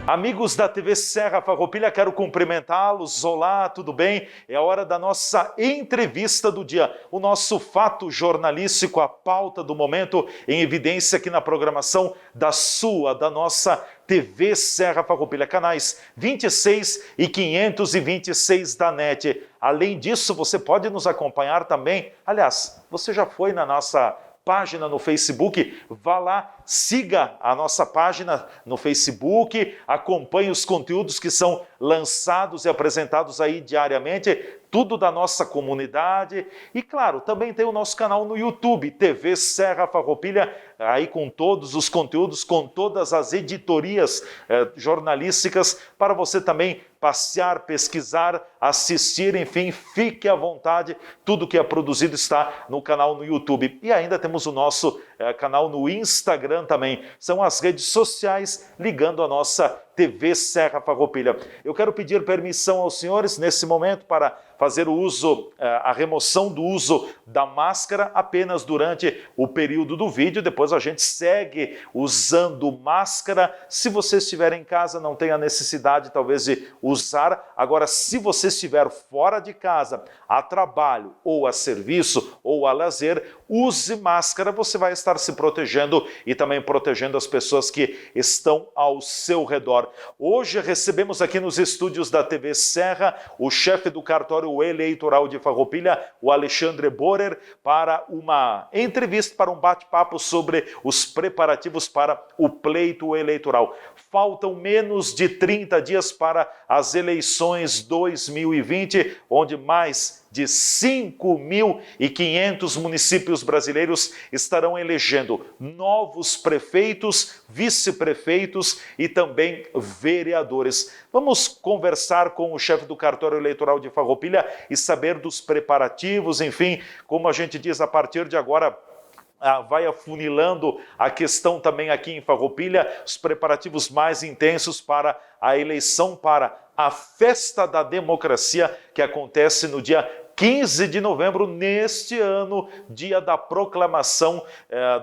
Amigos da TV Serra Farroupilha, quero cumprimentá-los. Olá, tudo bem? É a hora da nossa entrevista do dia, o nosso fato jornalístico, a pauta do momento em evidência aqui na programação da nossa TV Serra Farroupilha, canais 26 e 526 da NET. Além disso, você pode nos acompanhar também. Aliás, você já foi na nossa página no Facebook, vá lá, siga a nossa página no Facebook, acompanhe os conteúdos que são lançados e apresentados aí diariamente, tudo da nossa comunidade. E claro, também tem o nosso canal no YouTube, TV Serra Farroupilha, aí com todos os conteúdos, com todas as editorias jornalísticas, para você também passear, pesquisar, assistir, enfim, fique à vontade, tudo que é produzido está no canal no YouTube. E ainda temos o nosso canal no Instagram também, são as redes sociais ligando a nossa TV Serra Farroupilha. Eu quero pedir permissão aos senhores nesse momento para fazer o uso, a remoção do uso da máscara apenas durante o período do vídeo, depois a gente segue usando máscara. Se você estiver em casa, não tem a necessidade talvez de usar. Agora, se você estiver fora de casa, a trabalho ou a serviço ou a lazer, use máscara, você vai estar se protegendo e também protegendo as pessoas que estão ao seu redor. Hoje recebemos aqui nos estúdios da TV Serra o chefe do cartório eleitoral de Farroupilha, o Alexandre Borer, para uma entrevista, para um bate-papo sobre os preparativos para o pleito eleitoral. Faltam menos de 30 dias para as eleições 2020, onde mais de 5.500 municípios brasileiros estarão elegendo novos prefeitos, vice-prefeitos e também vereadores. Vamos conversar com o chefe do cartório eleitoral de Farroupilha e saber dos preparativos, enfim, como a gente diz, a partir de agora vai afunilando a questão também aqui em Farroupilha, os preparativos mais intensos para a eleição, para a Festa da Democracia, que acontece no dia 15 de novembro, neste ano, dia da proclamação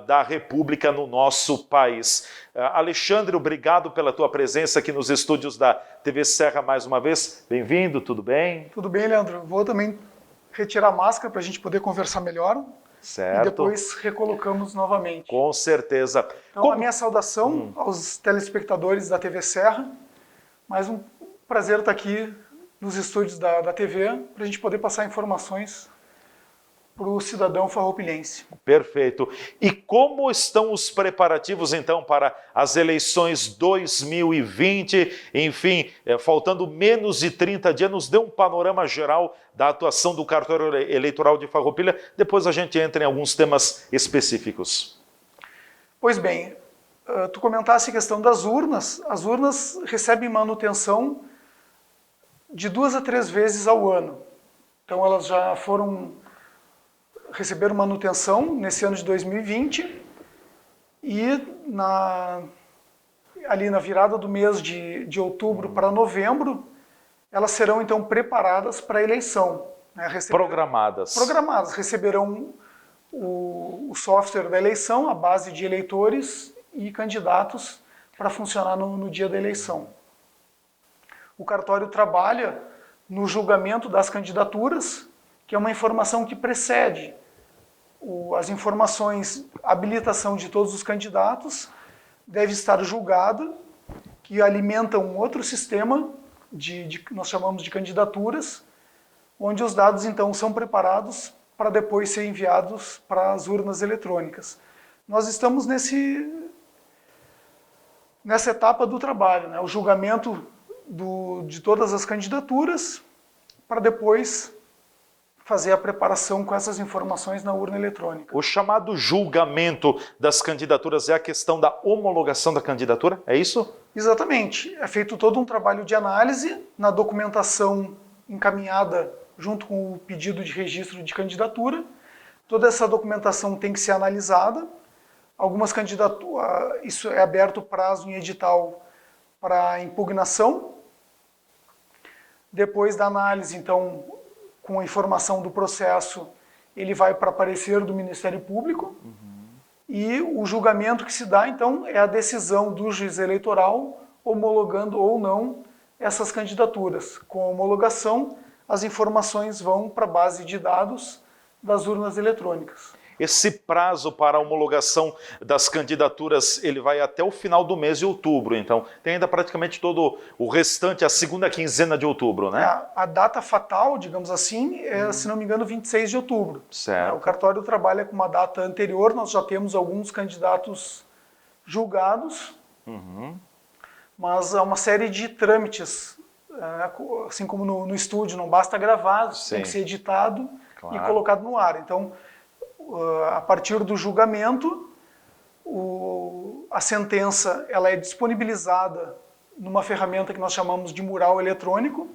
da República no nosso país. Alexandre, obrigado pela tua presença aqui nos estúdios da TV Serra mais uma vez. Bem-vindo, tudo bem? Tudo bem, Leandro. Vou também retirar a máscara para a gente poder conversar melhor. Certo. E depois recolocamos novamente. Com certeza. Então, a minha saudação aos telespectadores da TV Serra. Mais um prazer estar aqui nos estúdios da TV, para a gente poder passar informações para o cidadão farroupilhense. Perfeito. E como estão os preparativos, então, para as eleições 2020? Enfim, faltando menos de 30 dias, nos dê um panorama geral da atuação do cartório eleitoral de Farroupilha. Depois a gente entra em alguns temas específicos. Pois bem, tu comentaste a questão das urnas. As urnas recebem manutenção de 2 a 3 vezes ao ano. Então elas já receberam manutenção nesse ano de 2020 e ali na virada do mês de outubro para novembro, elas serão então preparadas para a eleição. Né? Programadas. Programadas, receberão o software da eleição, a base de eleitores e candidatos para funcionar no dia da eleição. O cartório trabalha no julgamento das candidaturas, que é uma informação que precede as informações, a habilitação de todos os candidatos, deve estar julgada, que alimenta um outro sistema, que nós chamamos de candidaturas, onde os dados então são preparados para depois ser enviados para as urnas eletrônicas. Nós estamos nessa etapa do trabalho, né? O julgamento de todas as candidaturas, para depois fazer a preparação com essas informações na urna eletrônica. O chamado julgamento das candidaturas é a questão da homologação da candidatura, é isso? Exatamente. É feito todo um trabalho de análise na documentação encaminhada junto com o pedido de registro de candidatura. Toda essa documentação tem que ser analisada. Algumas candidaturas, isso é aberto prazo em edital para impugnação. Depois da análise, então, com a informação do processo, ele vai para parecer do Ministério Público. E o julgamento que se dá, então, é a decisão do juiz eleitoral, homologando ou não essas candidaturas. Com a homologação, as informações vão para a base de dados das urnas eletrônicas. Esse prazo para a homologação das candidaturas, ele vai até o final do mês de outubro, então tem ainda praticamente todo o restante, a segunda quinzena de outubro, né? A data fatal, digamos assim, é, se não me engano, 26 de outubro. Certo. O cartório trabalha com uma data anterior, nós já temos alguns candidatos julgados, mas há uma série de trâmites, assim como no estúdio, não basta gravar, Sim. tem que ser editado Claro. e colocado no ar. Então, a partir do julgamento, a sentença ela é disponibilizada numa ferramenta que nós chamamos de mural eletrônico.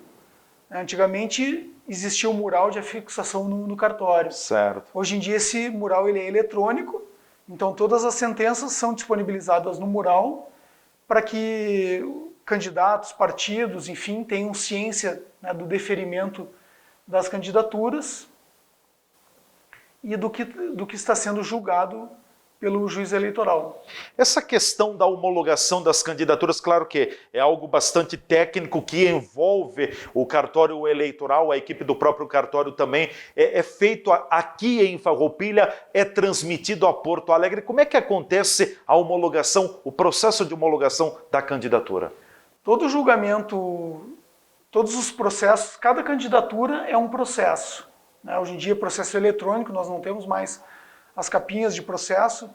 Antigamente existia o mural de fixação no cartório. Certo. Hoje em dia esse mural ele é eletrônico, então todas as sentenças são disponibilizadas no mural para que candidatos, partidos, enfim, tenham ciência, né, do deferimento das candidaturas e do que está sendo julgado pelo juiz eleitoral. Essa questão da homologação das candidaturas, claro que é algo bastante técnico que envolve o cartório eleitoral, a equipe do próprio cartório também, é feito aqui em Farroupilha, é transmitido a Porto Alegre. Como é que acontece a homologação, o processo de homologação da candidatura? Todo julgamento, todos os processos, cada candidatura é um processo. Hoje em dia, processo eletrônico, nós não temos mais as capinhas de processo,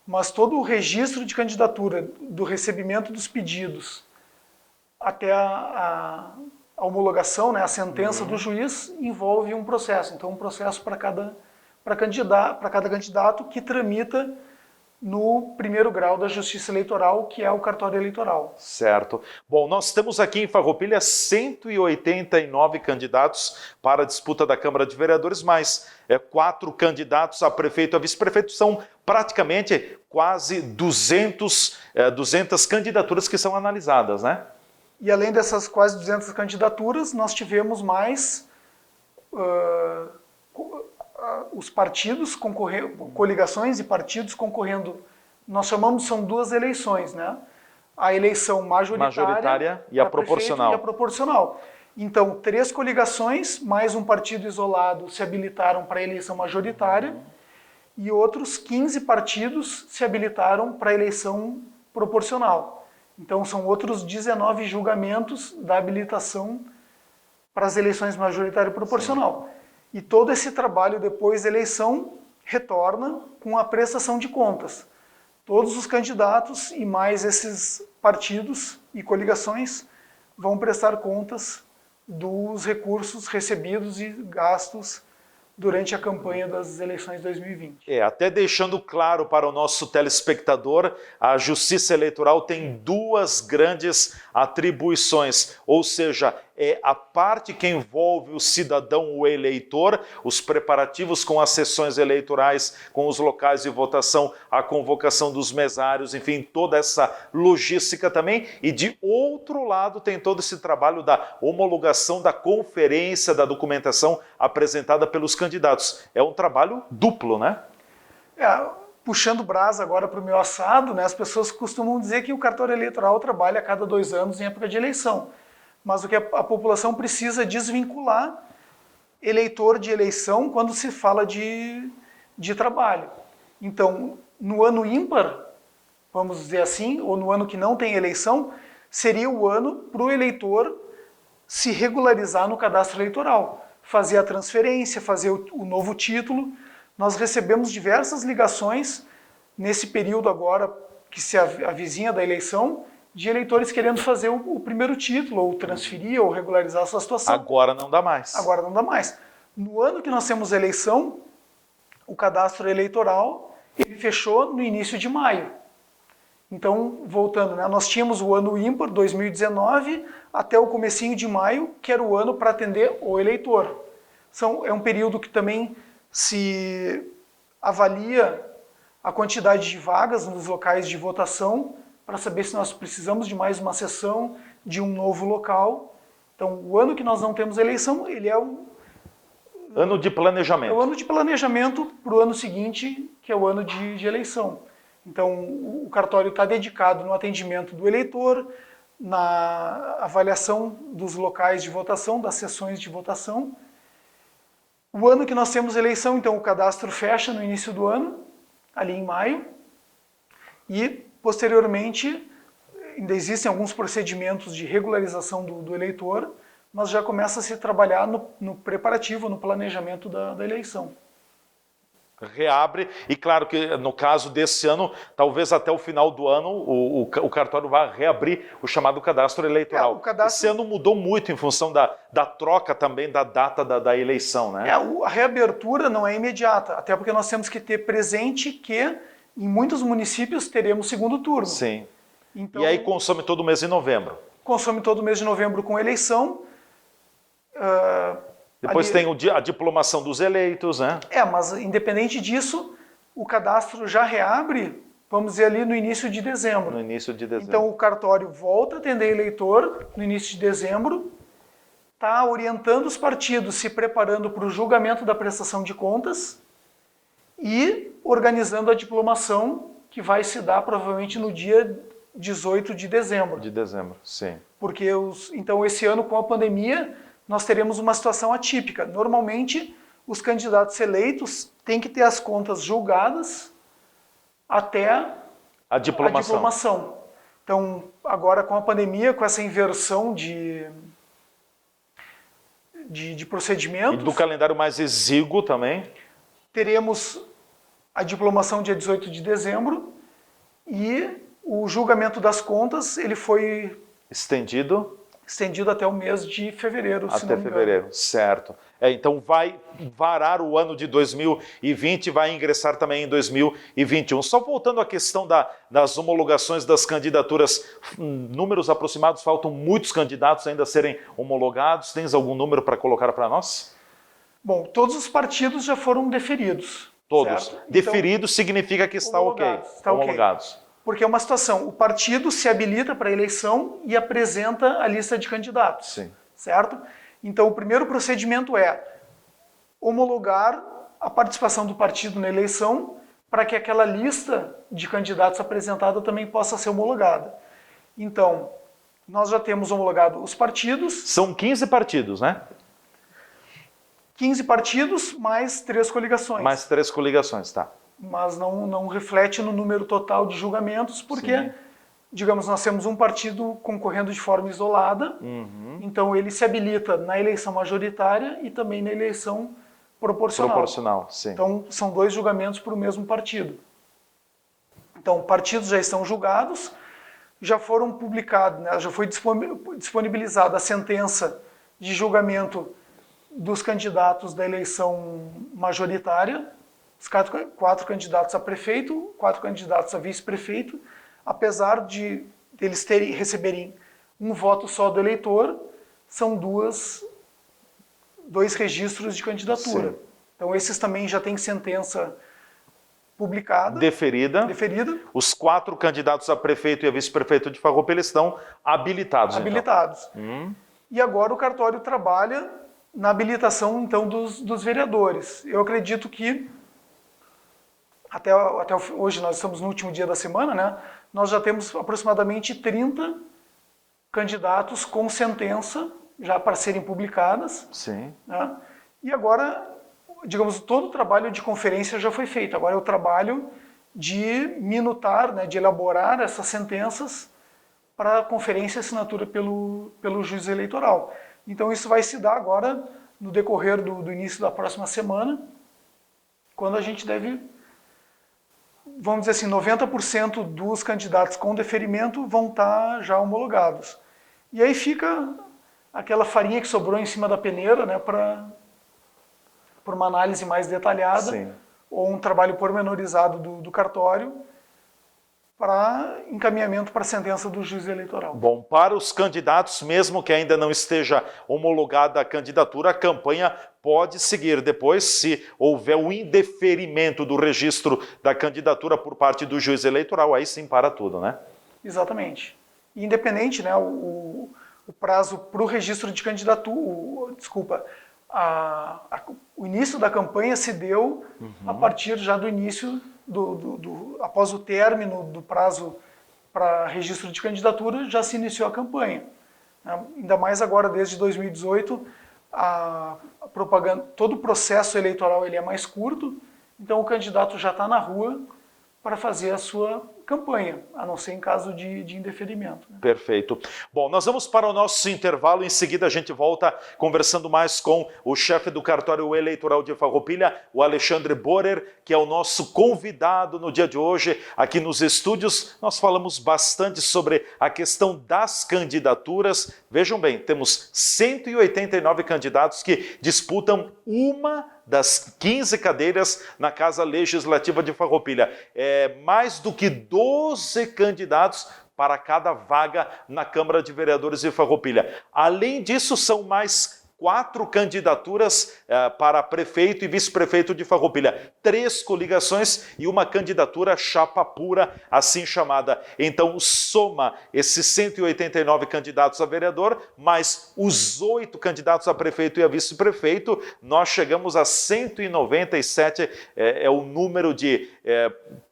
mas todo o registro de candidatura, do recebimento dos pedidos até a homologação, né, a sentença do juiz, envolve um processo. Então, um processo para cada candidato que tramita no primeiro grau da Justiça Eleitoral, que é o cartório eleitoral. Certo. Bom, nós temos aqui em Farroupilha 189 candidatos para a disputa da Câmara de Vereadores, mais 4 candidatos a prefeito e a vice-prefeito. São praticamente quase 200 candidaturas que são analisadas, né? E além dessas quase 200 candidaturas, nós tivemos mais os partidos coligações e partidos concorrendo. Nós chamamos, são 2 eleições, né? A eleição majoritária e a proporcional. E a proporcional. Então, 3 coligações, mais um partido isolado se habilitaram para a eleição majoritária e outros 15 partidos se habilitaram para a eleição proporcional. Então, são outros 19 julgamentos da habilitação para as eleições majoritária e proporcional. Sim. E todo esse trabalho depois da eleição retorna com a prestação de contas. Todos os candidatos e mais esses partidos e coligações vão prestar contas dos recursos recebidos e gastos durante a campanha das eleições de 2020. Até deixando claro para o nosso telespectador, a Justiça Eleitoral tem 2 grandes atribuições, ou seja, é a parte que envolve o cidadão, o eleitor, os preparativos com as sessões eleitorais, com os locais de votação, a convocação dos mesários, enfim, toda essa logística também. E de outro lado tem todo esse trabalho da homologação da conferência, da documentação apresentada pelos candidatos. É um trabalho duplo, né? Puxando brasa agora para o meu assado, né, as pessoas costumam dizer que o cartório eleitoral trabalha a cada 2 anos em época de eleição. Mas o que a população precisa desvincular eleitor de eleição quando se fala de trabalho. Então, no ano ímpar, vamos dizer assim, ou no ano que não tem eleição, seria o ano para o eleitor se regularizar no cadastro eleitoral, fazer a transferência, fazer o novo título. Nós recebemos diversas ligações nesse período agora que se avizinha da eleição, de eleitores querendo fazer o primeiro título, ou transferir, ou regularizar a sua situação. Agora não dá mais. Agora não dá mais. No ano que nós temos eleição, o cadastro eleitoral ele fechou no início de maio. Então, voltando, né, nós tínhamos o ano ímpar, 2019, até o comecinho de maio, que era o ano para atender o eleitor. É um período que também se avalia a quantidade de vagas nos locais de votação, para saber se nós precisamos de mais uma sessão, de um novo local. Então, o ano que nós não temos eleição, ele é o ano de planejamento. É o ano de planejamento para o ano seguinte, que é o ano de eleição. Então, o cartório está dedicado no atendimento do eleitor, na avaliação dos locais de votação, das sessões de votação. O ano que nós temos eleição, então o cadastro fecha no início do ano, ali em maio, e posteriormente ainda existem alguns procedimentos de regularização do eleitor, mas já começa a se trabalhar no preparativo, no planejamento da eleição. Reabre, e claro que no caso desse ano, talvez até o final do ano, o cartório vai reabrir o chamado cadastro eleitoral. O cadastro... Esse ano mudou muito em função da troca também da data da eleição, né? A reabertura não é imediata, até porque nós temos que ter presente que em muitos municípios teremos segundo turno. Sim. Então, e aí consome todo o mês de novembro. Consome todo o mês de novembro com eleição. Depois tem a diplomação dos eleitos, né? Mas independente disso, o cadastro já reabre, vamos dizer, ali no início de dezembro. No início de dezembro. Então o cartório volta a atender eleitor no início de dezembro, está orientando os partidos, se preparando para o julgamento da prestação de contas e organizando a diplomação que vai se dar provavelmente no dia 18 de dezembro. De dezembro, sim. Porque então esse ano com a pandemia nós teremos uma situação atípica. Normalmente os candidatos eleitos têm que ter as contas julgadas até a diplomação. Então agora com a pandemia, com essa inversão de procedimentos... E do calendário mais exíguo também. Teremos a diplomação dia 18 de dezembro e o julgamento das contas ele foi estendido até o mês de fevereiro, se não me engano. Até fevereiro, certo. Então vai varar o ano de 2020 e vai ingressar também em 2021. Só voltando à questão das homologações das candidaturas, números aproximados, faltam muitos candidatos ainda a serem homologados. Tens algum número para colocar para nós? Bom, todos os partidos já foram deferidos. Todos. Certo? Deferidos então, significa que está ok. Homologados. Porque é uma situação, o partido se habilita para a eleição e apresenta a lista de candidatos. Sim. Certo? Então o primeiro procedimento é homologar a participação do partido na eleição para que aquela lista de candidatos apresentada também possa ser homologada. Então, nós já temos homologado os partidos. São 15 partidos, né? 15 partidos mais 3 coligações. Mais 3 coligações, tá. Mas não reflete no número total de julgamentos, porque, sim, digamos, nós temos um partido concorrendo de forma isolada, então ele se habilita na eleição majoritária e também na eleição proporcional. Proporcional, sim. Então, são 2 julgamentos para o mesmo partido. Então, partidos já estão julgados, já foram publicados, né, já foi disponibilizada a sentença de julgamento dos candidatos da eleição majoritária, os 4 candidatos a prefeito, 4 candidatos a vice-prefeito, apesar de eles receberem um voto só do eleitor, são 2 registros de candidatura. Sim. Então esses também já têm sentença publicada. Deferida. Os 4 candidatos a prefeito e a vice-prefeito de Farroupilha estão habilitados. Habilitados. Então. E agora o cartório trabalha na habilitação então dos vereadores. Eu acredito que até hoje, nós estamos no último dia da semana, né? Nós já temos aproximadamente 30 candidatos com sentença já para serem publicadas. Sim. Né? E agora, digamos, todo o trabalho de conferência já foi feito. Agora é o trabalho de minutar, né, de elaborar essas sentenças para a conferência e assinatura pelo juiz eleitoral. Então isso vai se dar agora no decorrer do início da próxima semana, quando a gente deve... Vamos dizer assim, 90% dos candidatos com deferimento vão estar já homologados. E aí fica aquela farinha que sobrou em cima da peneira, né, para uma análise mais detalhada, sim, ou um trabalho pormenorizado do cartório para encaminhamento para a sentença do juiz eleitoral. Bom, para os candidatos, mesmo que ainda não esteja homologada a candidatura, a campanha pode seguir depois, se houver o indeferimento do registro da candidatura por parte do juiz eleitoral, aí sim para tudo, né? Exatamente. Independente, né, o prazo para o registro de candidatura, o início da campanha se deu a partir já do início, após o término do prazo para registro de candidatura, já se iniciou a campanha. Ainda mais agora, desde 2018, a propaganda, todo o processo eleitoral ele é mais curto, então o candidato já está na rua para fazer a sua campanha, a não ser em caso de indeferimento. Perfeito. Bom, nós vamos para o nosso intervalo, em seguida a gente volta conversando mais com o chefe do cartório eleitoral de Farroupilha, o Alexandre Borer, que é o nosso convidado no dia de hoje aqui nos estúdios. Nós falamos bastante sobre a questão das candidaturas. Vejam bem, temos 189 candidatos que disputam uma das 15 cadeiras na Casa Legislativa de Farroupilha. É mais do que 12 candidatos para cada vaga na Câmara de Vereadores de Farroupilha. Além disso, são mais 4 candidaturas para prefeito e vice-prefeito de Farroupilha, 3 coligações e uma candidatura chapa pura, assim chamada. Então, soma esses 189 candidatos a vereador, mais os 8 candidatos a prefeito e a vice-prefeito, nós chegamos a 197, é o número de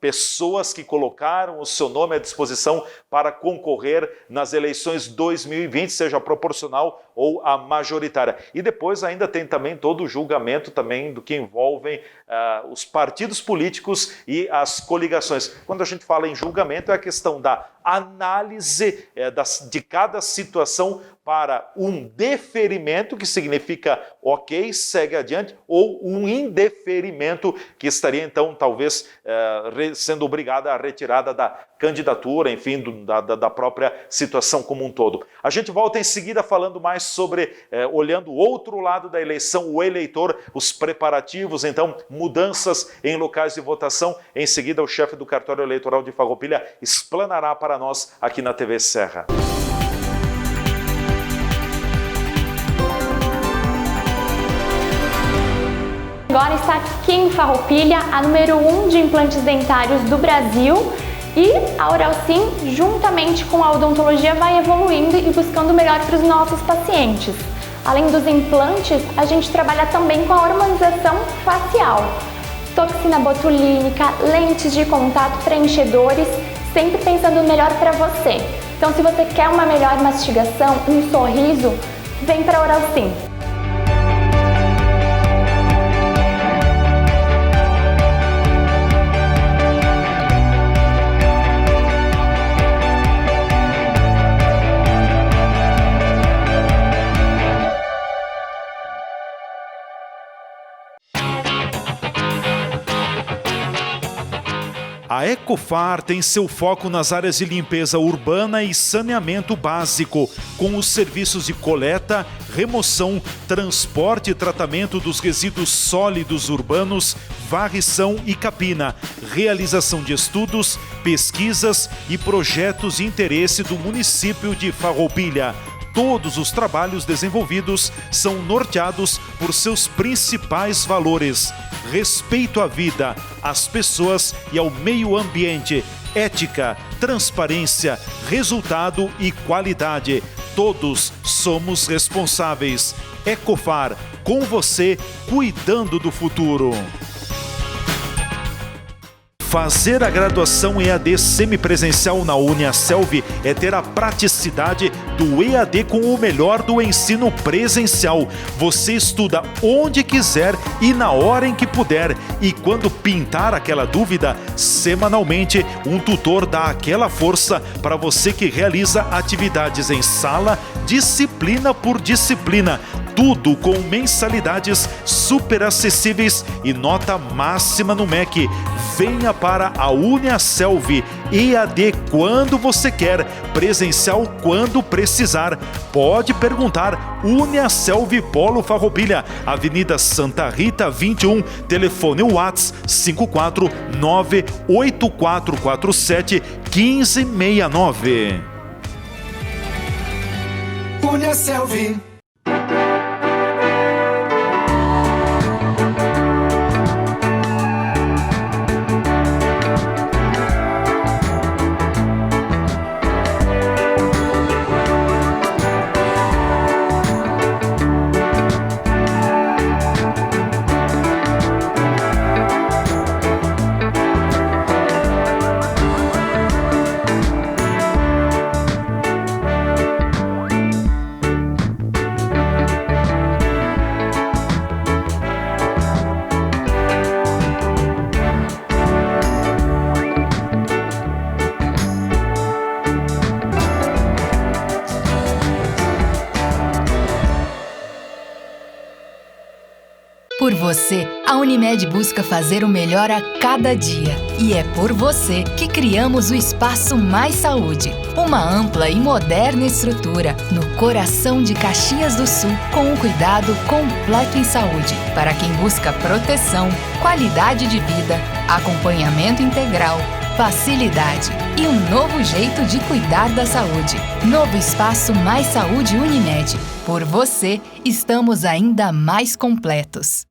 pessoas que colocaram o seu nome à disposição para concorrer nas eleições 2020, seja proporcional ou a majoritária. E depois ainda tem também todo o julgamento também do que envolvem os partidos políticos e as coligações. Quando a gente fala em julgamento, é a questão da análise de cada situação para um deferimento, que significa ok, segue adiante, ou um indeferimento, que estaria então talvez sendo obrigada a retirada da candidatura, enfim, da própria situação como um todo. A gente volta em seguida falando mais sobre, olhando o outro lado da eleição, o eleitor, os preparativos, então mudanças em locais de votação. Em seguida, o chefe do cartório eleitoral de Farroupilha explanará para nós aqui na TV Serra. Agora está aqui em Farroupilha a número 1 de implantes dentários do Brasil, e a Oralsim, juntamente com a odontologia, vai evoluindo e buscando o melhor para os nossos pacientes. Além dos implantes, a gente trabalha também com a harmonização facial, toxina botulínica, lentes de contato, preenchedores, sempre pensando no melhor para você. Então, se você quer uma melhor mastigação, um sorriso, vem para a Oralsim. A Ecofar tem seu foco nas áreas de limpeza urbana e saneamento básico, com os serviços de coleta, remoção, transporte e tratamento dos resíduos sólidos urbanos, varrição e capina, realização de estudos, pesquisas e projetos de interesse do município de Farroupilha. Todos os trabalhos desenvolvidos são norteados por seus principais valores: respeito à vida, às pessoas e ao meio ambiente, ética, transparência, resultado e qualidade. Todos somos responsáveis. Ecofar, com você, cuidando do futuro. Fazer a graduação EAD semipresencial na Uniaselv é ter a praticidade do EAD com o melhor do ensino presencial. Você estuda onde quiser e na hora em que puder. E quando pintar aquela dúvida, semanalmente um tutor dá aquela força para você que realiza atividades em sala, disciplina por disciplina. Tudo com mensalidades super acessíveis e nota máxima no MEC. Venha para a Uniaselv, EAD quando você quer, presencial quando precisar. Pode perguntar. Uniaselv Polo Farroupilha, Avenida Santa Rita 21, telefone WhatsApp 54984471569. Uniaselv. você, a Unimed busca fazer o melhor a cada dia. E é por você que criamos o Espaço Mais Saúde, uma ampla e moderna estrutura no coração de Caxias do Sul, com um cuidado completo em saúde, para quem busca proteção, qualidade de vida, acompanhamento integral, facilidade e um novo jeito de cuidar da saúde. Novo Espaço Mais Saúde Unimed. Por você, estamos ainda mais completos.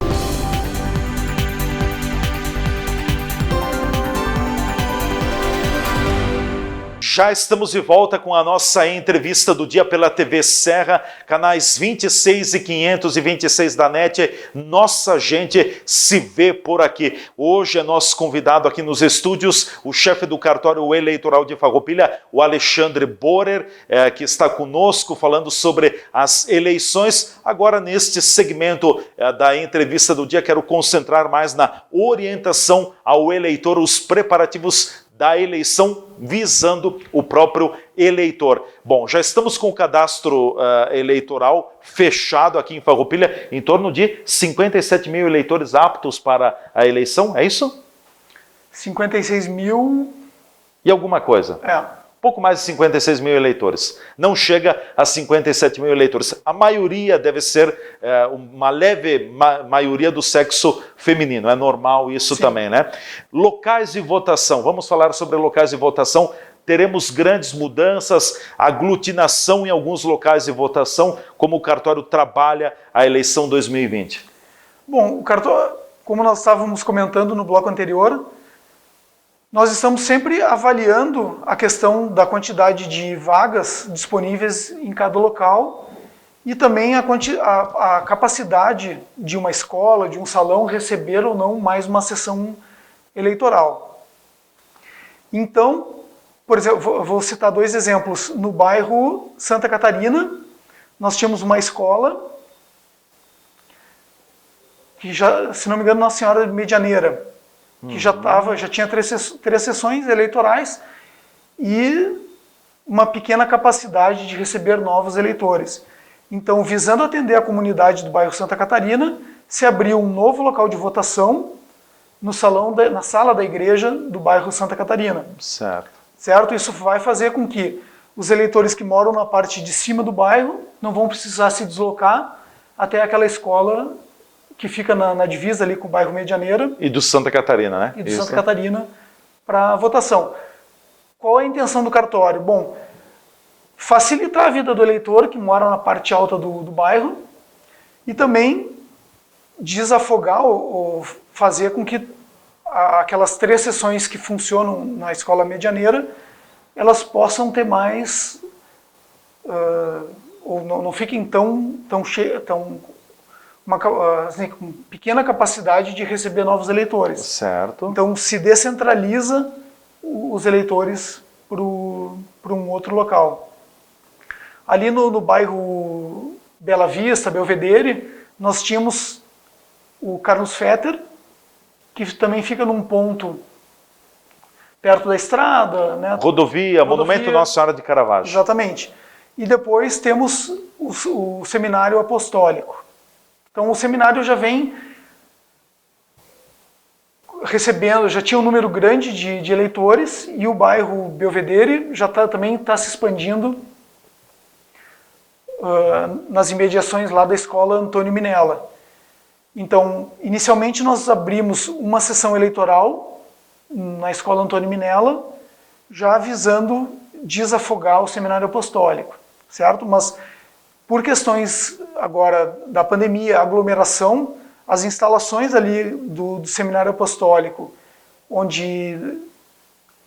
Já estamos de volta com a nossa entrevista do dia pela TV Serra, canais 26 e 526 da NET. Nossa gente se vê por aqui. Hoje é nosso convidado aqui nos estúdios, o chefe do cartório eleitoral de Farroupilha, o Alexandre Borer, que está conosco falando sobre as eleições. Agora, neste segmento da entrevista do dia, quero concentrar mais na orientação ao eleitor, os preparativos da eleição visando o próprio eleitor. Bom, já estamos com o cadastro eleitoral fechado aqui em Farroupilha, em torno de 57 mil eleitores aptos para a eleição, é isso? 56 mil... E alguma coisa? Pouco mais de 56 mil eleitores. Não chega a 57 mil eleitores. A maioria deve ser uma leve maioria do sexo feminino. É normal isso. Sim. Também, né? Locais de votação. Vamos falar sobre locais de votação. Teremos grandes mudanças, aglutinação em alguns locais de votação, como o cartório trabalha a eleição 2020. Bom, o cartório, como nós estávamos comentando no bloco anterior, nós estamos sempre avaliando a questão da quantidade de vagas disponíveis em cada local e também a capacidade de uma escola, de um salão, receber ou não mais uma sessão eleitoral. Então, por exemplo, vou citar dois exemplos. No bairro Santa Catarina, nós tínhamos uma escola que já, se não me engano, Nossa Senhora Medianeira, que já tinha três sessões eleitorais e uma pequena capacidade de receber novos eleitores. Então, visando atender a comunidade do bairro Santa Catarina, se abriu um novo local de votação no na sala da igreja do bairro Santa Catarina. Certo? Isso vai fazer com que os eleitores que moram na parte de cima do bairro não vão precisar se deslocar até aquela escola que fica na divisa ali com o bairro Medianeira. E do Santa Catarina, né? E do Santa Catarina para votação. Qual é a intenção do cartório? Bom, facilitar a vida do eleitor que mora na parte alta do bairro e também desafogar ou fazer com que aquelas 3 sessões que funcionam na escola medianeira, elas possam ter mais, ou não fiquem tão cheias, com pequena capacidade de receber novos eleitores. Certo. Então se descentraliza os eleitores para um outro local. Ali no bairro Bela Vista, Belvedere, nós tínhamos o Carlos Fetter, que também fica num ponto perto da estrada, né? Rodovia, Monumento Nossa Senhora de Caravaggio. Exatamente. E depois temos o Seminário Apostólico. Então o seminário já vem recebendo, já tinha um número grande de eleitores, e o bairro Belvedere já também está se expandindo nas imediações lá da escola Antônio Minella. Então, inicialmente nós abrimos uma sessão eleitoral na escola Antônio Minella, já visando desafogar o seminário apostólico, certo? Mas por questões agora da pandemia, aglomeração, as instalações ali do seminário apostólico, onde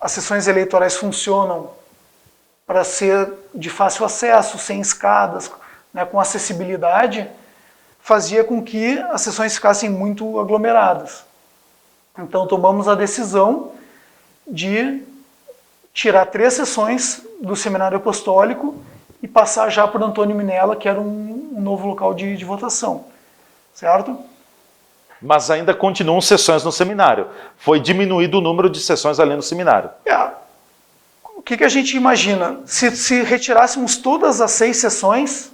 as sessões eleitorais funcionam para ser de fácil acesso, sem escadas, né, com acessibilidade, fazia com que as sessões ficassem muito aglomeradas. Então tomamos a decisão de tirar 3 sessões do seminário apostólico e passar já para o Antônio Minella, que era um novo local de votação, certo? Mas ainda continuam sessões no seminário. Foi diminuído o número de sessões ali no seminário. O que a gente imagina? Se retirássemos todas as 6 sessões,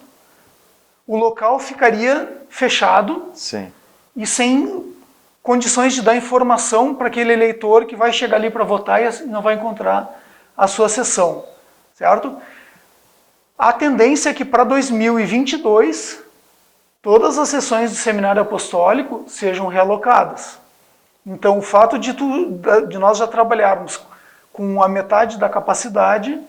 o local ficaria fechado. Sim. e sem condições de dar informação para aquele eleitor que vai chegar ali para votar e não vai encontrar a sua sessão, certo? A tendência é que para 2022 todas as sessões do Seminário Apostólico sejam realocadas. Então, o fato de nós já trabalharmos com a metade da capacidade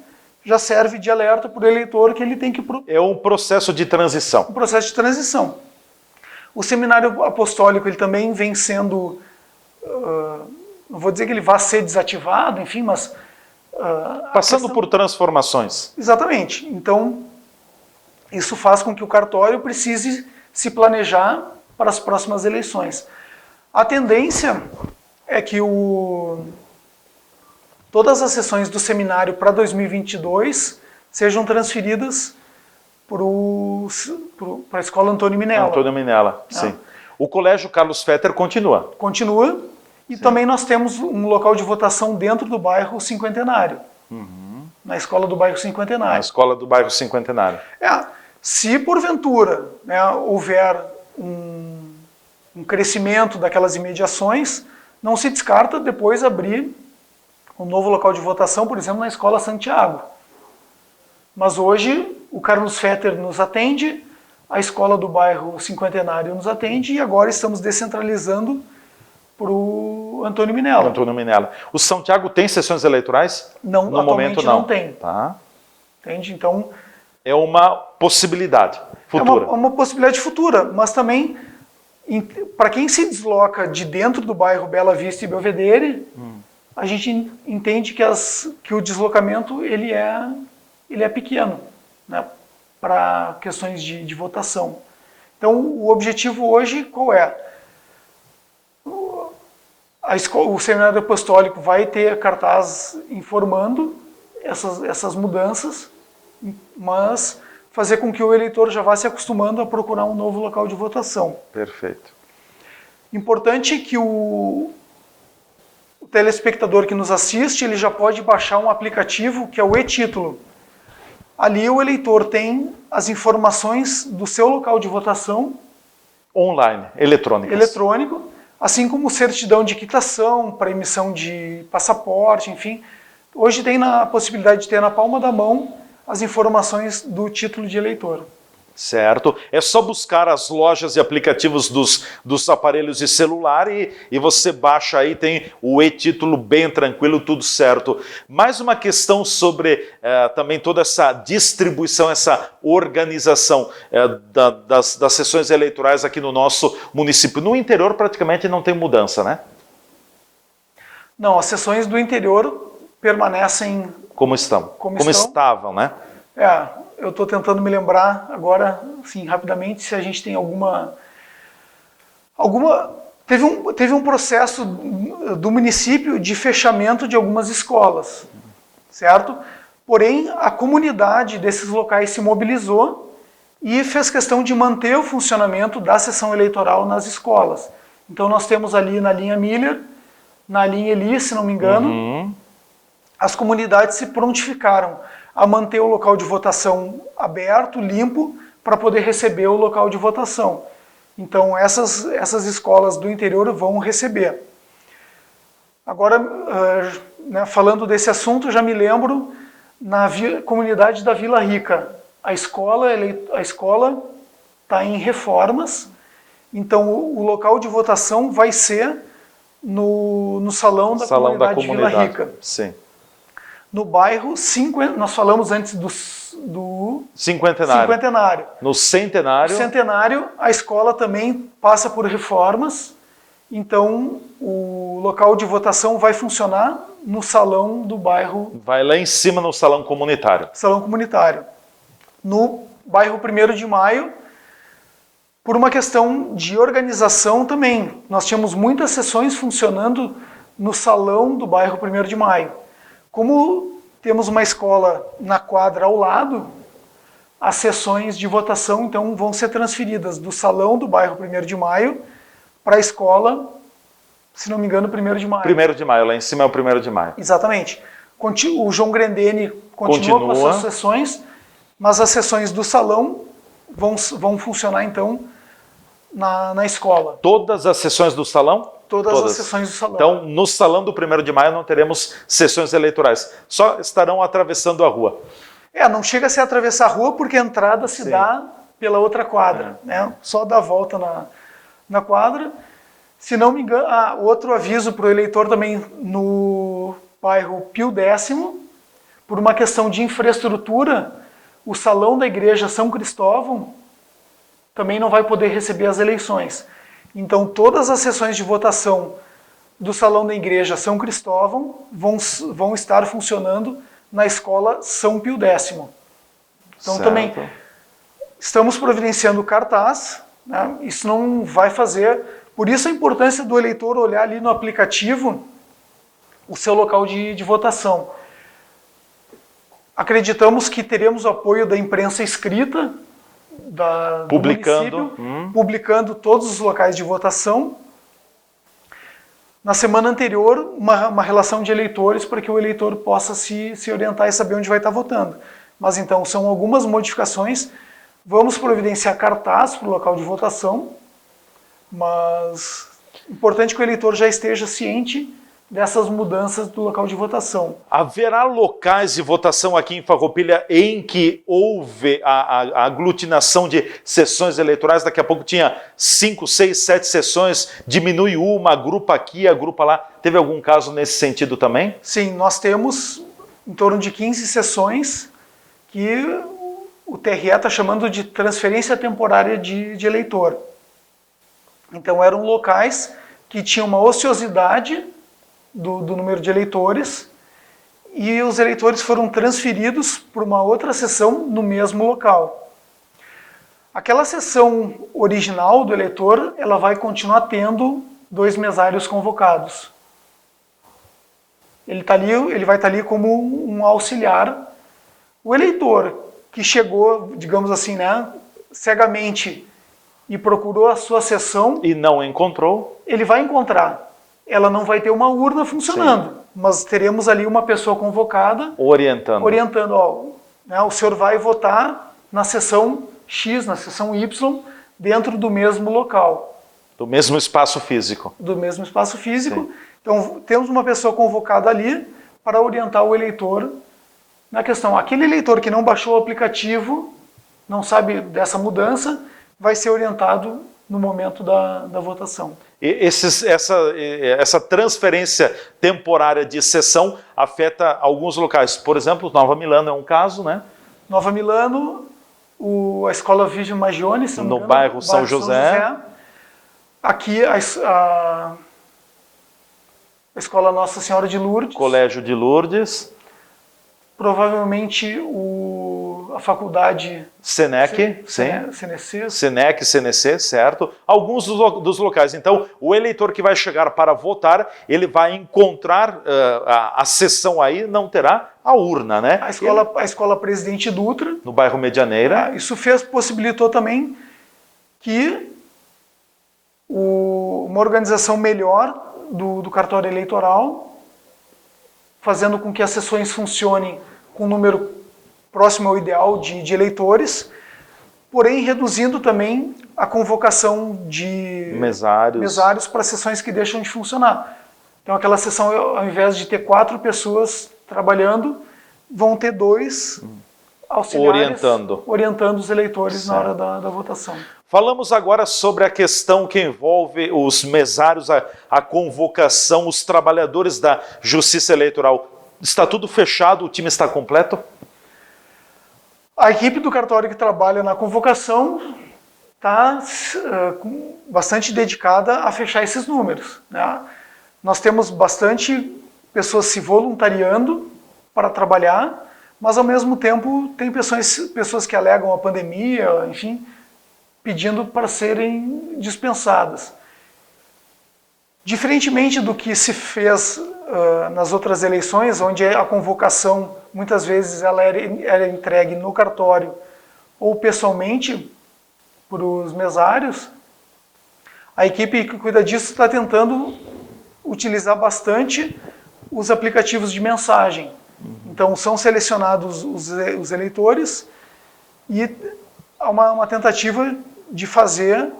já serve de alerta para o eleitor que ele tem que... É um processo de transição. Um processo de transição. O Seminário Apostólico ele também vem sendo... não vou dizer que ele vai ser desativado, enfim, mas... passando por transformações. Exatamente. Então, isso faz com que o cartório precise se planejar para as próximas eleições. A tendência é que todas as sessões do seminário para 2022 sejam transferidas para a Escola Antônio Minella. Antônio Minella, sim. O Colégio Carlos Fetter continua. Continua. E também nós temos um local de votação dentro do bairro Cinquentenário. Na Escola do Bairro Cinquentenário. Na Escola do Bairro Cinquentenário. Se porventura, né, houver um crescimento daquelas imediações, não se descarta depois abrir um novo local de votação, por exemplo, na Escola Santiago. Mas hoje o Carlos Fetter nos atende, a Escola do Bairro Cinquentenário nos atende e agora estamos descentralizando para o Antônio Minella. Antônio Minella. O Santiago tem sessões eleitorais? Não, no momento não tem. Tá. Entende? Então... é uma possibilidade futura. É uma possibilidade futura, mas também, para quem se desloca de dentro do bairro Bela Vista e Belvedere, a gente entende que o deslocamento ele é pequeno, né, para questões de votação. Então, o objetivo hoje qual é? O Seminário Apostólico vai ter cartaz informando essas mudanças, mas fazer com que o eleitor já vá se acostumando a procurar um novo local de votação. Perfeito. Importante que o telespectador que nos assiste, ele já pode baixar um aplicativo que é o e-Título. Ali o eleitor tem as informações do seu local de votação online, eletrônico, assim como certidão de quitação para emissão de passaporte, enfim. Hoje tem a possibilidade de ter na palma da mão as informações do título de eleitor. Certo. É só buscar as lojas e aplicativos dos aparelhos de celular e você baixa aí, tem o e-título bem tranquilo, tudo certo. Mais uma questão sobre também toda essa distribuição, essa organização das sessões eleitorais aqui no nosso município. No interior praticamente não tem mudança, né? Não, as sessões do interior permanecem como estavam, né? Eu estou tentando me lembrar agora, assim, rapidamente, se a gente tem teve um processo do município de fechamento de algumas escolas, certo? Porém, a comunidade desses locais se mobilizou e fez questão de manter o funcionamento da sessão eleitoral nas escolas. Então nós temos ali na linha Miller, na linha Eli, se não me engano, as comunidades se prontificaram a manter o local de votação aberto, limpo, para poder receber o local de votação. Então essas escolas do interior vão receber. Agora, falando desse assunto, já me lembro, na comunidade da Vila Rica, a escola está em reformas, então o local de votação vai ser no salão da comunidade Vila Rica. Sim. No bairro, nós falamos antes do Cinquentenário. No Centenário. No Centenário, a escola também passa por reformas, então o local de votação vai funcionar no salão do bairro. Vai lá em cima no salão comunitário. Salão comunitário. No bairro 1º de Maio, por uma questão de organização também. Nós tínhamos muitas sessões funcionando no salão do bairro 1º de Maio. Como temos uma escola na quadra ao lado, as sessões de votação então vão ser transferidas do salão do bairro 1º de Maio para a escola, se não me engano, 1º de Maio. 1º de Maio, lá em cima é o 1º de Maio. Exatamente. O João Grendene continua com as suas sessões, mas as sessões do salão vão funcionar então na escola. Todas as sessões do salão? Todas as sessões do salão. Então, no salão do 1º de maio não teremos sessões eleitorais, só estarão atravessando a rua. Não chega a se atravessar a rua porque a entrada se dá pela outra quadra, né? Só dá a volta na quadra. Se não me engano, outro aviso para o eleitor também no bairro Pio X, por uma questão de infraestrutura, o salão da igreja São Cristóvão também não vai poder receber as eleições. Então, todas as sessões de votação do salão da igreja São Cristóvão vão estar funcionando na escola São Pio X. Então, também estamos providenciando cartaz, né? Isso não vai fazer... Por isso a importância do eleitor olhar ali no aplicativo o seu local de votação. Acreditamos que teremos o apoio da imprensa escrita, do município, publicando todos os locais de votação. Na semana anterior, uma relação de eleitores para que o eleitor possa se orientar e saber onde vai estar votando. Mas então, são algumas modificações. Vamos providenciar cartaz para o local de votação, mas é importante que o eleitor já esteja ciente dessas mudanças do local de votação. Haverá locais de votação aqui em Farroupilha em que houve a aglutinação de sessões eleitorais? Daqui a pouco tinha 5, 6, 7 sessões, diminui uma, agrupa aqui, agrupa lá. Teve algum caso nesse sentido também? Sim, nós temos em torno de 15 sessões que o TRE está chamando de transferência temporária de eleitor. Então eram locais que tinham uma ociosidade do número de eleitores e os eleitores foram transferidos para uma outra sessão no mesmo local. Aquela sessão original do eleitor, ela vai continuar tendo 2 mesários convocados. Ele vai estar ali como um auxiliar. O eleitor que chegou, digamos assim, né, cegamente e procurou a sua sessão... E não encontrou? Ele vai encontrar. Ela não vai ter uma urna funcionando, mas teremos ali uma pessoa convocada... Orientando, né, o senhor vai votar na sessão X, na sessão Y, dentro do mesmo local. Do mesmo espaço físico. Do mesmo espaço físico. Sim. Então, temos uma pessoa convocada ali para orientar o eleitor na questão. Aquele eleitor que não baixou o aplicativo, não sabe dessa mudança, vai ser orientado no momento da votação. Essa transferência temporária de sessão afeta alguns locais. Por exemplo, Nova Milano é um caso, né? Nova Milano, a Escola Virgem Magione, no bairro São José. Aqui a Escola Nossa Senhora de Lourdes. Colégio de Lourdes. Provavelmente a faculdade... Senec, CNC, certo. Alguns dos locais. Então, o eleitor que vai chegar para votar, ele vai encontrar a sessão aí, não terá a urna, né? A escola Presidente Dutra. No bairro Medianeira. Isso possibilitou também que uma organização melhor do cartório eleitoral, fazendo com que as sessões funcionem com um número próximo ao ideal de eleitores, porém reduzindo também a convocação de mesários para sessões que deixam de funcionar. Então aquela sessão, ao invés de ter 4 pessoas trabalhando, vão ter 2 auxiliares orientando os eleitores na hora da votação. Falamos agora sobre a questão que envolve os mesários, a convocação, os trabalhadores da Justiça Eleitoral. Está tudo fechado? O time está completo? A equipe do cartório que trabalha na convocação está bastante dedicada a fechar esses números, né? Nós temos bastante pessoas se voluntariando para trabalhar, mas ao mesmo tempo tem pessoas que alegam a pandemia, enfim, pedindo para serem dispensadas. Diferentemente do que se fez nas outras eleições, onde a convocação muitas vezes ela era entregue no cartório ou pessoalmente para os mesários, a equipe que cuida disso está tentando utilizar bastante os aplicativos de mensagem. Então são selecionados os eleitores e há uma tentativa de fazer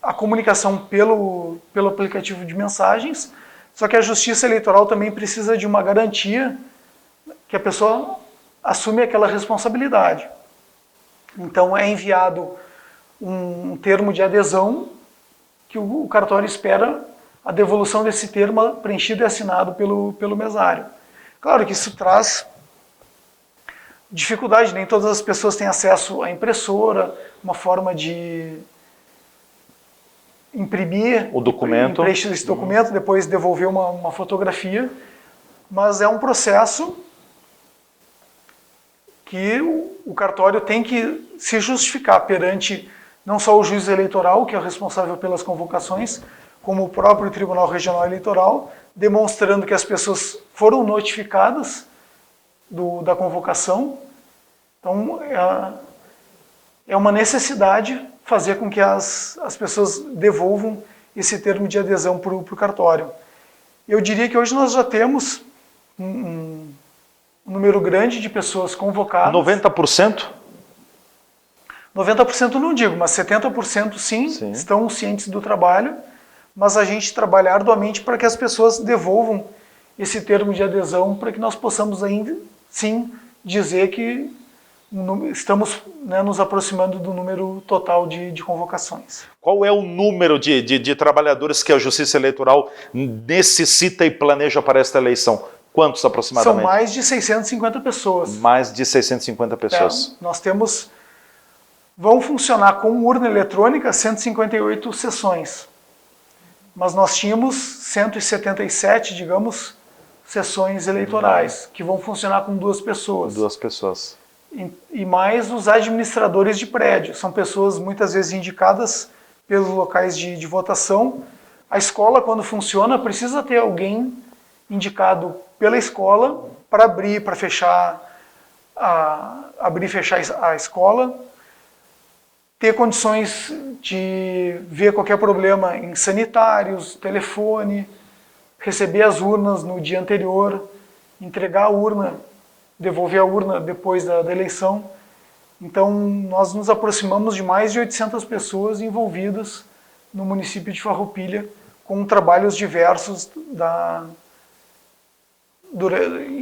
a comunicação pelo aplicativo de mensagens, só que a Justiça Eleitoral também precisa de uma garantia que a pessoa assume aquela responsabilidade. Então é enviado um termo de adesão que o cartório espera a devolução desse termo preenchido e assinado pelo mesário. Claro que isso traz dificuldade, nem todas as pessoas têm acesso à impressora, uma forma de imprimir o documento, preencher esse documento, depois devolver uma fotografia, mas é um processo que o cartório tem que se justificar perante não só o juiz eleitoral, que é o responsável pelas convocações, como o próprio Tribunal Regional Eleitoral, demonstrando que as pessoas foram notificadas da convocação. Então, é uma necessidade fazer com que as pessoas devolvam esse termo de adesão para o cartório. Eu diria que hoje nós já temos um número grande de pessoas convocadas. 90%? 90% não digo, mas 70% sim, estão cientes do trabalho, mas a gente trabalha arduamente para que as pessoas devolvam esse termo de adesão para que nós possamos ainda, sim, dizer que estamos, né, nos aproximando do número total de convocações. Qual é o número de trabalhadores que a Justiça Eleitoral necessita e planeja para esta eleição? Quantos aproximadamente? São mais de 650 pessoas. Mais de 650 pessoas. Nós temos... Vão funcionar com urna eletrônica 158 sessões. Mas nós tínhamos 177, digamos, sessões eleitorais, que vão funcionar com 2 pessoas. 2 pessoas. E mais os administradores de prédio. São pessoas muitas vezes indicadas pelos locais de votação. A escola, quando funciona, precisa ter alguém indicado pela escola para abrir, para fechar, abrir e fechar a escola, ter condições de ver qualquer problema em sanitários, telefone, receber as urnas no dia anterior, entregar a urna, devolver a urna depois da eleição. Então, nós nos aproximamos de mais de 800 pessoas envolvidas no município de Farroupilha com trabalhos diversos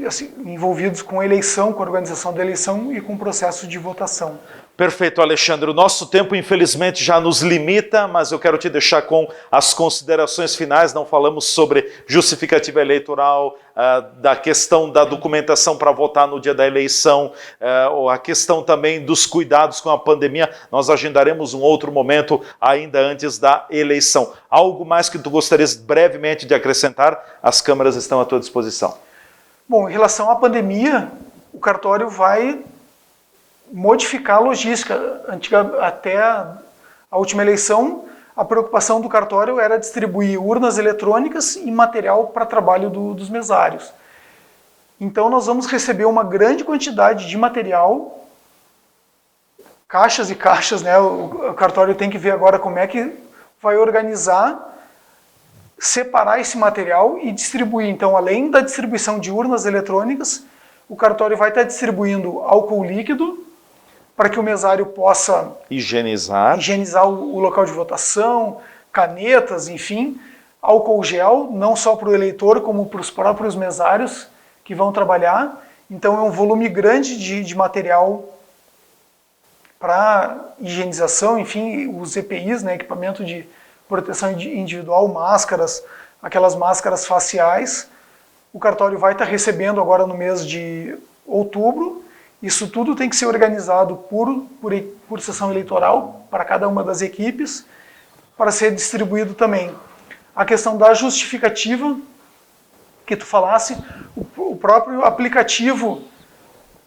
assim, envolvidos com eleição, com a organização da eleição e com o processo de votação. Perfeito, Alexandre. O nosso tempo, infelizmente, já nos limita, mas eu quero te deixar com as considerações finais. Não falamos sobre justificativa eleitoral, da questão da documentação para votar no dia da eleição, a questão também dos cuidados com a pandemia. Nós agendaremos um outro momento ainda antes da eleição. Algo mais que tu gostarias brevemente de acrescentar? As câmeras estão à tua disposição. Bom, em relação à pandemia, o cartório vai modificar a logística. Até a última eleição, a preocupação do cartório era distribuir urnas eletrônicas e material para trabalho dos mesários. Então nós vamos receber uma grande quantidade de material, caixas e caixas, né? O cartório tem que ver agora como é que vai organizar, separar esse material e distribuir. Então, além da distribuição de urnas eletrônicas, o cartório vai estar distribuindo álcool líquido, para que o mesário possa higienizar o local de votação, canetas, enfim, álcool gel, não só para o eleitor, como para os próprios mesários que vão trabalhar. Então é um volume grande de material para higienização, enfim, os EPIs, né, equipamento de proteção individual, máscaras, aquelas máscaras faciais. O cartório vai estar recebendo agora no mês de outubro. Isso tudo tem que ser organizado por sessão eleitoral para cada uma das equipes, para ser distribuído também. A questão da justificativa, que tu falasse, o próprio aplicativo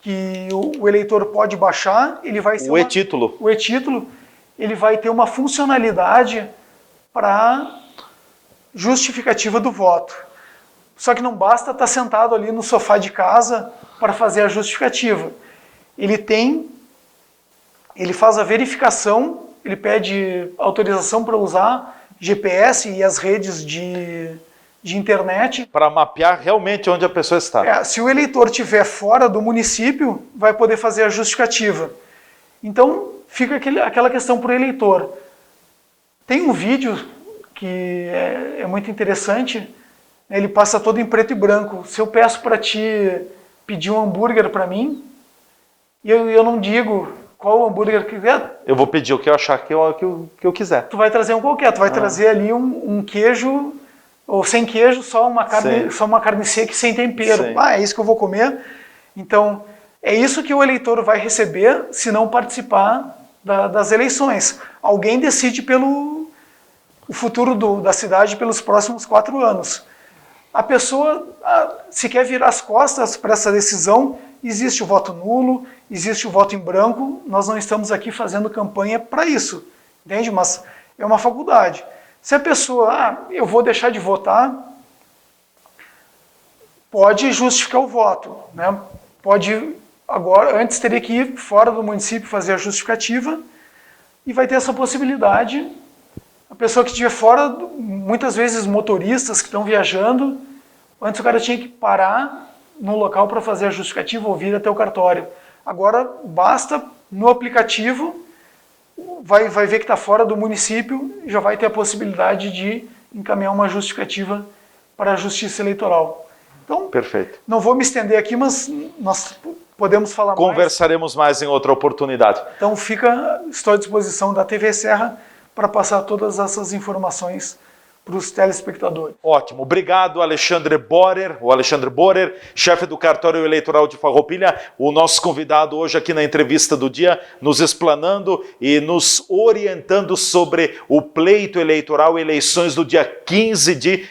que o eleitor pode baixar, ele vai ser o e-título. O e-título, ele vai ter uma funcionalidade para justificativa do voto. Só que não basta estar sentado ali no sofá de casa para fazer a justificativa. Ele faz a verificação, ele pede autorização para usar GPS e as redes de internet. Para mapear realmente onde a pessoa está. Se o eleitor estiver fora do município, vai poder fazer a justificativa. Então, fica aquela questão para o eleitor. Tem um vídeo que é muito interessante, ele passa todo em preto e branco. Se eu peço para ti pedir um hambúrguer para mim, e eu não digo qual hambúrguer que quer, Eu vou pedir o que eu achar que eu quiser. tu vai trazer um qualquer, tu vai trazer ali um queijo, ou sem queijo, só uma carne seca e sem tempero. Sim. É isso que eu vou comer. Então, é isso que o eleitor vai receber se não participar das eleições. Alguém decide pelo o futuro da cidade pelos próximos 4 anos. A pessoa, se quer virar as costas para essa decisão, existe o voto nulo, existe o voto em branco, nós não estamos aqui fazendo campanha para isso, entende? Mas é uma faculdade. Se a pessoa, eu vou deixar de votar, pode justificar o voto, né? Pode, agora, antes teria que ir fora do município fazer a justificativa, e vai ter essa possibilidade. A pessoa que estiver fora, muitas vezes motoristas que estão viajando, antes o cara tinha que parar no local para fazer a justificativa ou vir até o cartório. Agora basta no aplicativo, vai ver que está fora do município e já vai ter a possibilidade de encaminhar uma justificativa para a Justiça Eleitoral. Então, Perfeito. não vou me estender aqui, mas nós podemos falar mais. Conversaremos mais em outra oportunidade. Então estou à disposição da TV Serra para passar todas essas informações para os telespectadores. Ótimo. Obrigado, Alexandre Borer, chefe do Cartório Eleitoral de Farroupilha, o nosso convidado hoje aqui na entrevista do dia, nos explanando e nos orientando sobre o pleito eleitoral, eleições do dia 15 de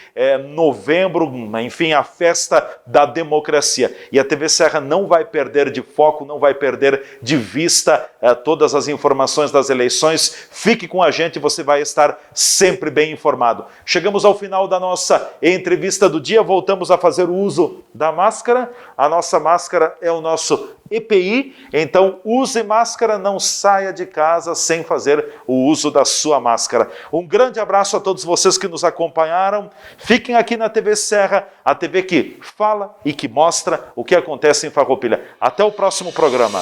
novembro, enfim, a festa da democracia. E a TV Serra não vai perder de foco, não vai perder de vista todas as informações das eleições. Fique com a gente, você vai estar sempre bem informado. Chegamos ao final da nossa entrevista do dia, voltamos a fazer o uso da máscara. A nossa máscara é o nosso EPI, então use máscara, não saia de casa sem fazer o uso da sua máscara. Um grande abraço a todos vocês que nos acompanharam. Fiquem aqui na TV Serra, a TV que fala e que mostra o que acontece em Farroupilha. Até o próximo programa.